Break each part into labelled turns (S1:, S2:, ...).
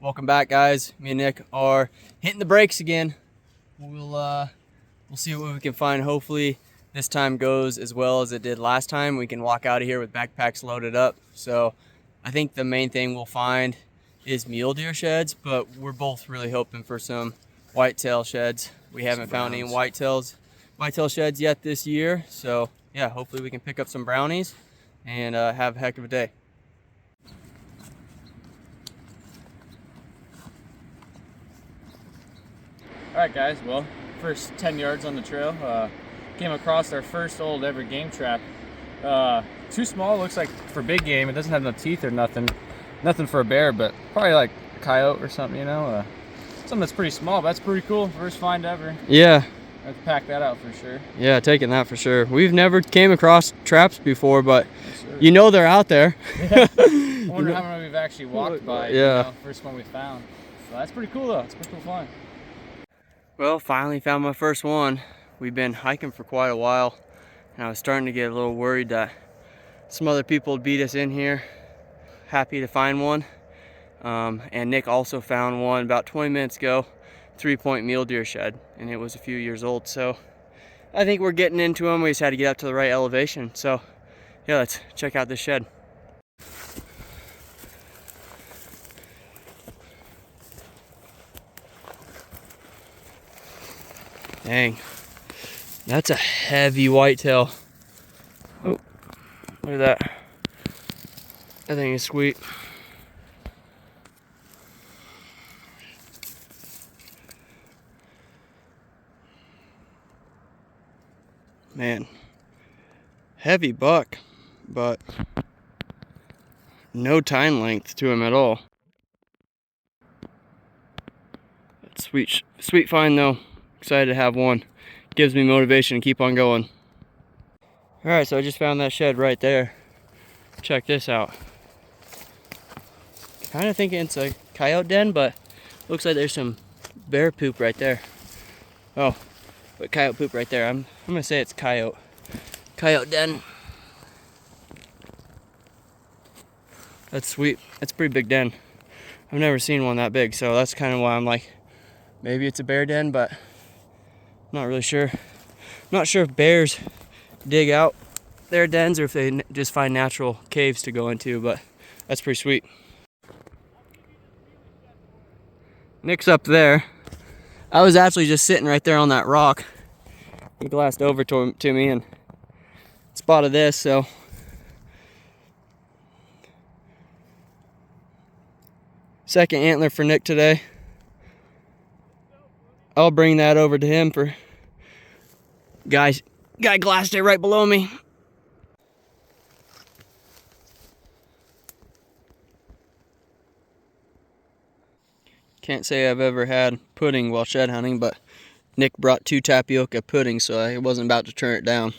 S1: Welcome back, guys. Me and Nick are hitting the brakes again. We'll see what we can find. Hopefully this time goes as well as it did last time. We can walk out of here with backpacks loaded up. So I think the main thing we'll find is mule deer sheds, but we're both really hoping for some whitetail sheds. We haven't found any whitetail sheds yet this year. So yeah, hopefully we can pick up some brownies and have a heck of a day.
S2: Alright guys, well, first 10 yards on the trail, came across our first old ever game trap. Too small, looks like for big game. It doesn't have no teeth or nothing for a bear, but probably like a coyote or something, you know. Something that's pretty small, but that's pretty cool. First find ever.
S1: Yeah.
S2: I have to pack that out for sure.
S1: Yeah, taking that for sure. We've never came across traps before, but
S2: yes,
S1: you know they're out there.
S2: Yeah. I wonder how many we've actually walked by.
S1: Yeah.
S2: You know, first one we found. So that's pretty cool though. It's pretty cool find.
S1: Well, finally found my first one. We've been hiking for quite a while, and I was starting to get a little worried that some other people would beat us in here. Happy to find one. And Nick also found one about 20 minutes ago, 3-point mule deer shed, and it was a few years old. So I think we're getting into them. We just had to get up to the right elevation. So yeah, let's check out this shed. Dang, that's a heavy whitetail. Oh, look at that. That thing is sweet. Man, heavy buck, but no tine length to him at all. Sweet find though. Excited to have one. Gives me motivation to keep on going. Alright, so I just found that shed right there. Check this out. Kind of thinking it's a coyote den, but looks like there's some bear poop right there. Oh, but coyote poop right there. I'm gonna say it's coyote den. That's sweet. That's a pretty big den. I've never seen one that big, so that's kind of why I'm like, maybe it's a bear den, but not really sure. Not sure if bears dig out their dens or if they just find natural caves to go into, but that's pretty sweet. Nick's up there. I was actually just sitting right there on that rock. He glassed over to me and spotted this, so second antler for Nick today. I'll bring that over to him for guy glassed it right below me. Can't say I've ever had pudding while shed hunting, but Nick brought 2 tapioca puddings, so I wasn't about to turn it down.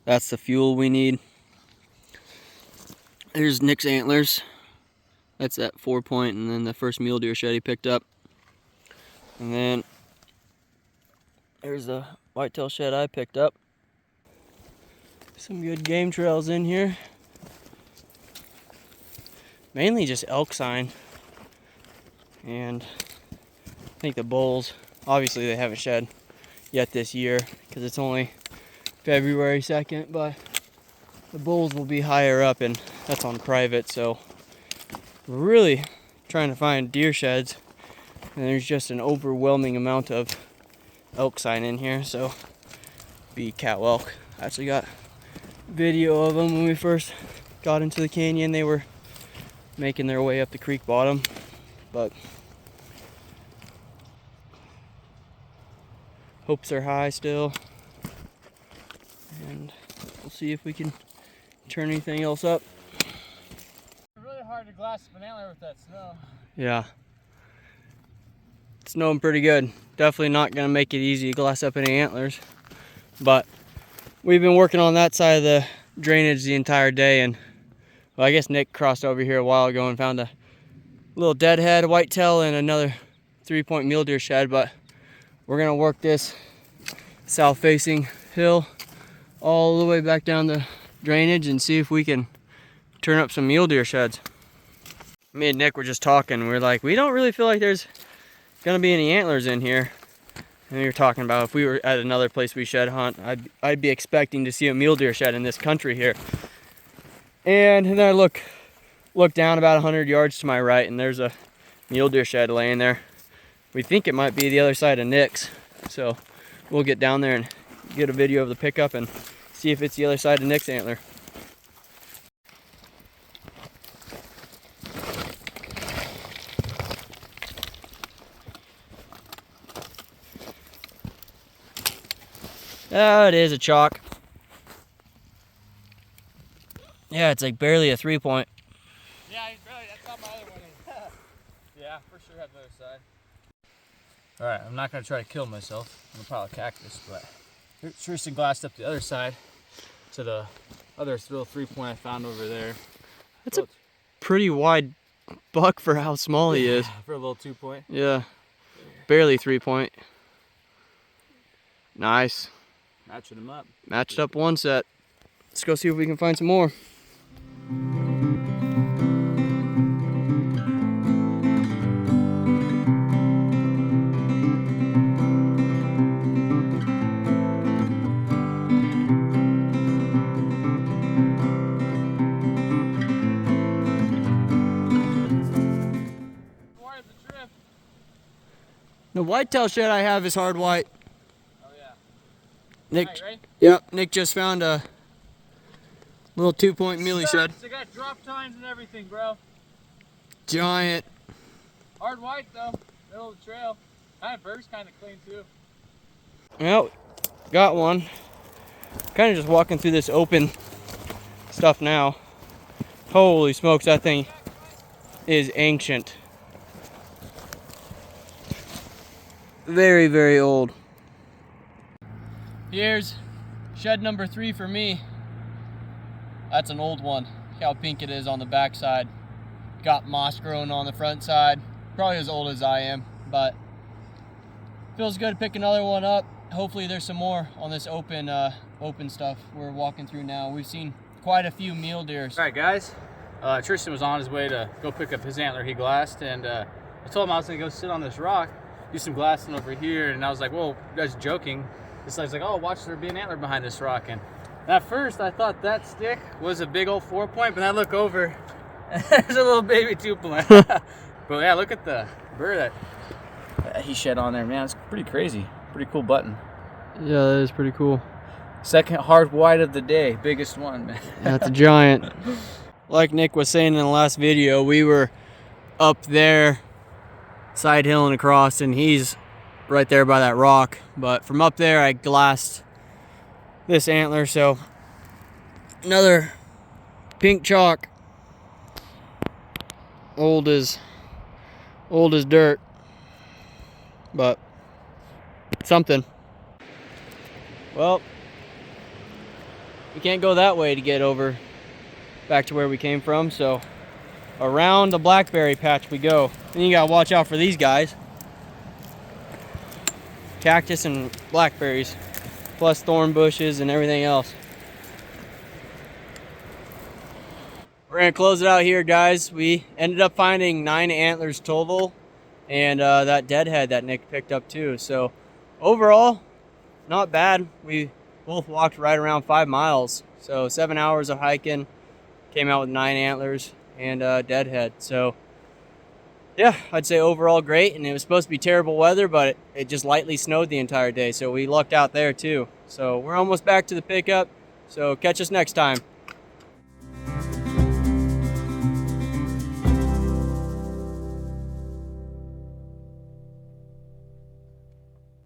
S1: That's the fuel we need. There's Nick's antlers. That's that 4-point, and then the first mule deer shed he picked up. And then there's the whitetail shed I picked up. Some good game trails in here. Mainly just elk sign. And I think the bulls, obviously they haven't shed yet this year because it's only February 2nd, but the bulls will be higher up and that's on private, so we're really trying to find deer sheds. And there's just an overwhelming amount of elk sign in here, so be cow elk. I actually got video of them when we first got into the canyon. They were making their way up the creek bottom, but hopes are high still. And we'll see if we can turn anything else up.
S2: It's really hard to glass an antler with that snow.
S1: Yeah. It's snowing pretty good. Definitely not gonna make it easy to glass up any antlers, but we've been working on that side of the drainage the entire day, and well, I guess Nick crossed over here a while ago and found a little deadhead whitetail and another 3-point mule deer shed, but we're gonna work this south facing hill all the way back down the drainage and see if we can turn up some mule deer sheds. Me and Nick were just talking. We were like, we don't really feel like there's gonna be any antlers in here. And we were talking about if we were at another place we shed hunt, I'd be expecting to see a mule deer shed in this country here. And then I look down about 100 yards to my right, and there's a mule deer shed laying there. We think it might be the other side of Nick's, so we'll get down there and get a video of the pickup and see if it's the other side of Nick's antler. Oh, it is a chalk. Yeah, it's like barely a 3-point.
S2: Yeah, he's barely, that's not my other one. Yeah, for sure have the other side. Alright, I'm not going to try to kill myself. I'm going to pile of cactus, but Tristan glassed up the other side to the other little 3-point I found over there.
S1: That's a pretty wide buck for how small he is.
S2: For a little 2-point.
S1: Yeah, barely 3-point. Nice.
S2: Matching them up.
S1: Matched up one set. Let's go see if we can find some more. The whitetail shed I have is hard white.
S2: Oh yeah.
S1: Nick,
S2: right?
S1: Yep, Nick just found a little 2-point mealy shed.
S2: They got drop tines and everything, bro.
S1: Giant.
S2: Hard white though, middle of the trail. Kind of bird's kind of clean too.
S1: Well, got one. Kind of just walking through this open stuff now. Holy smokes, that thing is ancient. Very, very old. Here's shed number 3 for me. That's an old one. Look how pink it is on the back side. Got moss growing on the front side. Probably as old as I am, but feels good to pick another one up. Hopefully there's some more on this open stuff we're walking through now. We've seen quite a few mule deer.
S2: All right, guys. Tristan was on his way to go pick up his antler he glassed, and I told him I was gonna go sit on this rock, do some glassing over here, and I was like, "Whoa, you guys joking?" This guy's like, "Oh, watch there be an antler behind this rock." And at first, I thought that stick was a big old 4-point, but then I look over, and there's a little baby 2-point. But yeah, look at the bird that he shed on there, man. It's pretty crazy. Pretty cool button.
S1: Yeah, that is pretty cool.
S2: Second hard white of the day, biggest one, man.
S1: That's a giant. Like Nick was saying in the last video, we were up there, side hilling across, and he's right there by that rock. But from up there, I glassed this antler, so another pink chalk, old as dirt, but something. Well, we can't go that way to get over back to where we came from, so around the blackberry patch we go. And you gotta watch out for these guys. Cactus and blackberries, plus thorn bushes and everything else. We're gonna close it out here, guys. We ended up finding 9 antlers total, and that deadhead that Nick picked up too. So overall, not bad. We both walked right around 5 miles. So 7 hours of hiking, came out with 9 antlers and deadhead. So yeah, I'd say overall great. And it was supposed to be terrible weather, but it just lightly snowed the entire day. So we lucked out there too. So we're almost back to the pickup. So catch us next time.